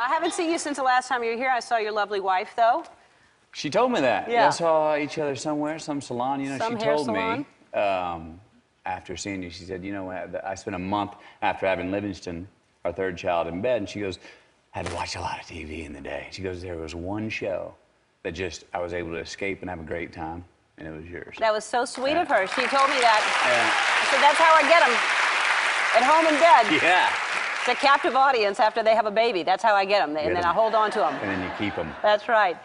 I haven't seen you since the last time you were here. I saw your lovely wife, though. She told me that. Yeah. We saw each other somewhere, some salon. You know, some she hair told salon. me after seeing you, she said, you know, I spent a month after having Livingston, our third child, in bed, and she goes, I had to watch a lot of TV in the day. She goes, there was one show that just I was able to escape and have a great time, and it was yours. That was so sweet of her. She told me that. Yeah. So that's how I get them. At home in bed. Yeah. It's a captive audience after they have a baby. That's how I get them. And then I hold on to them. And then you keep them. That's right.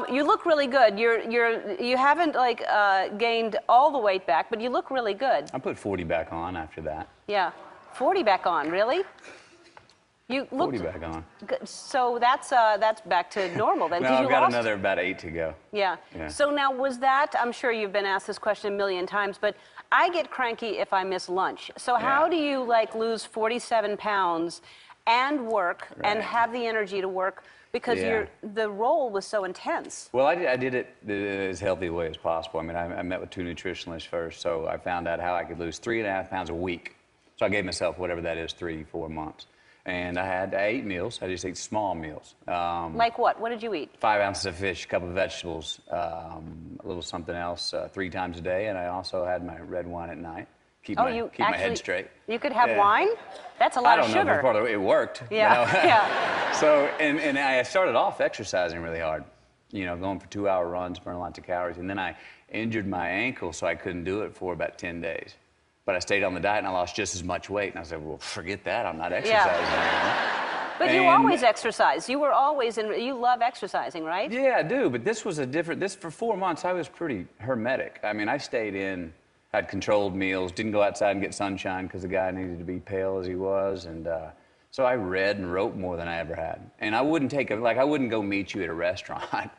You look really good. You haven't like gained all the weight back, but you look really good. I put 40 back on after that. Yeah, 40 back on. Really? You look 40 back on. Good. So that's back to normal then. No, I've got another about 8 to go. Yeah. So now was that? I'm sure you've been asked this question a million times, but I get cranky if I miss lunch. So how do you like lose 47 pounds and work and have the energy to work because the role was so intense? Well, I did it as healthy a way as possible. I mean, I met with 2 nutritionalists first, so I found out how I could lose 3.5 pounds a week. So I gave myself whatever that is, 3-4 months. And I ate meals. I just ate small meals. Like what? What did you eat? 5 ounces of fish, a couple of vegetables, a little something else 3 times a day, and I also had my red wine at night. Keep my head straight. You could have wine? That's a lot of sugar. I don't know if part of it worked. Yeah, yeah. So, and I started off exercising really hard. You know, going for 2-hour runs, burning lots of calories, and then I injured my ankle, so I couldn't do it for about 10 days. But I stayed on the diet and I lost just as much weight. And I said, well, forget that. I'm not exercising anymore. But you always exercise. You were always you love exercising, right? Yeah, I do. But this was for 4 months, I was pretty hermetic. I mean, I stayed in, had controlled meals, didn't go outside and get sunshine because the guy needed to be pale as he was. And so I read and wrote more than I ever had. And I wouldn't I wouldn't go meet you at a restaurant.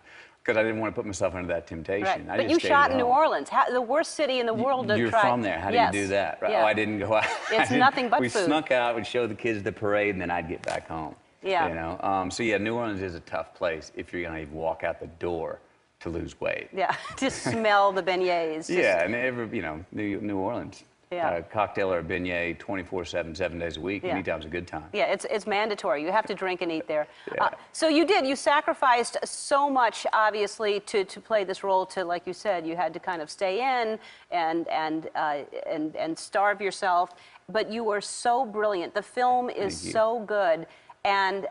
Because I didn't want to put myself under that temptation. Right. But you shot in New Orleans, the worst city in the world to try. You're from there. How do you do that? Right? Yeah. Oh, I didn't go out. It's nothing but food. We snuck out, we'd show the kids the parade, and then I'd get back home. Yeah. You know? So yeah, New Orleans is a tough place if you're going to even walk out the door to lose weight. Yeah, to smell the beignets. Yeah, and New Orleans. Yeah. A cocktail or a beignet 24/7, 7 days a week. Yeah. Anytime's a good time. Yeah, it's mandatory. You have to drink and eat there. Yeah. So you sacrificed so much, obviously, to play this role. To, like you said, you had to kind of stay in and starve yourself. But you were so brilliant. The film is so good. And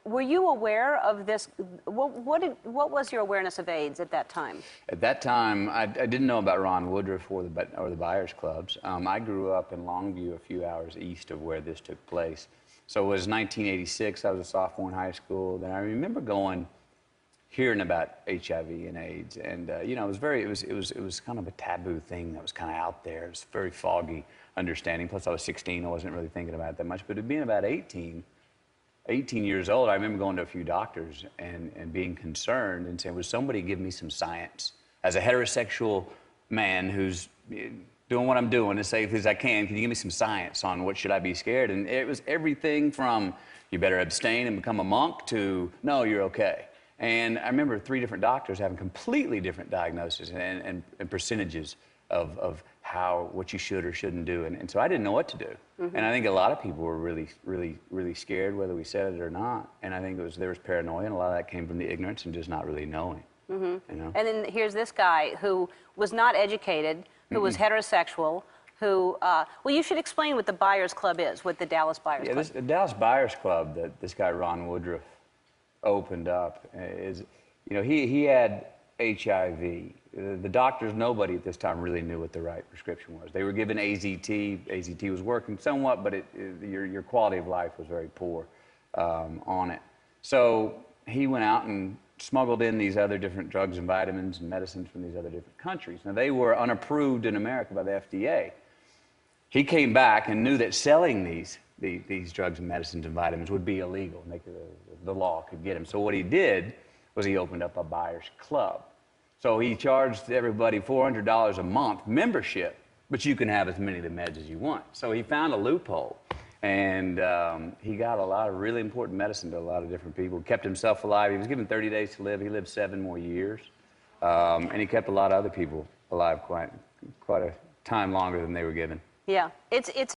were you aware of this? What was your awareness of AIDS at that time? At that time, I didn't know about Ron Woodruff or the Buyers Clubs. I grew up in Longview, a few hours east of where this took place. So it was 1986. I was a sophomore in high school. Then I remember hearing about HIV and AIDS, and you know, it was kind of a taboo thing that was kind of out there. It was very foggy understanding. Plus, I was 16. I wasn't really thinking about it that much. But it being about 18 years old, I remember going to a few doctors and being concerned and saying, would somebody give me some science? As a heterosexual man who's doing what I'm doing as safely as I can you give me some science on what should I be scared? And it was everything from, you better abstain and become a monk, to, no, you're okay. And I remember 3 different doctors having completely different diagnoses and percentages of what you should or shouldn't do. And so I didn't know what to do. And I think a lot of people were really, really, really scared, whether we said it or not. And I think there was paranoia, and a lot of that came from the ignorance and just not really knowing. You know? And then here's this guy who was not educated, who was heterosexual, who, well, you should explain what the Buyers Club is, what the Dallas Buyers Club is. The Dallas Buyers Club that this guy Ron Woodruff opened up is, you know, he had HIV. The doctors, nobody at this time really knew what the right prescription was. They were given AZT. AZT was working somewhat, but your quality of life was very poor on it. So he went out and smuggled in these other different drugs and vitamins and medicines from these other different countries. Now, they were unapproved in America by the FDA. He came back and knew that selling these drugs and medicines and vitamins would be illegal. The law could get him. So what he did was he opened up a Buyers Club. So he charged everybody $400 a month membership, but you can have as many of the meds as you want. So he found a loophole, and he got a lot of really important medicine to a lot of different people. Kept himself alive. He was given 30 days to live. He lived 7 more years, and he kept a lot of other people alive quite a time longer than they were given. Yeah, it's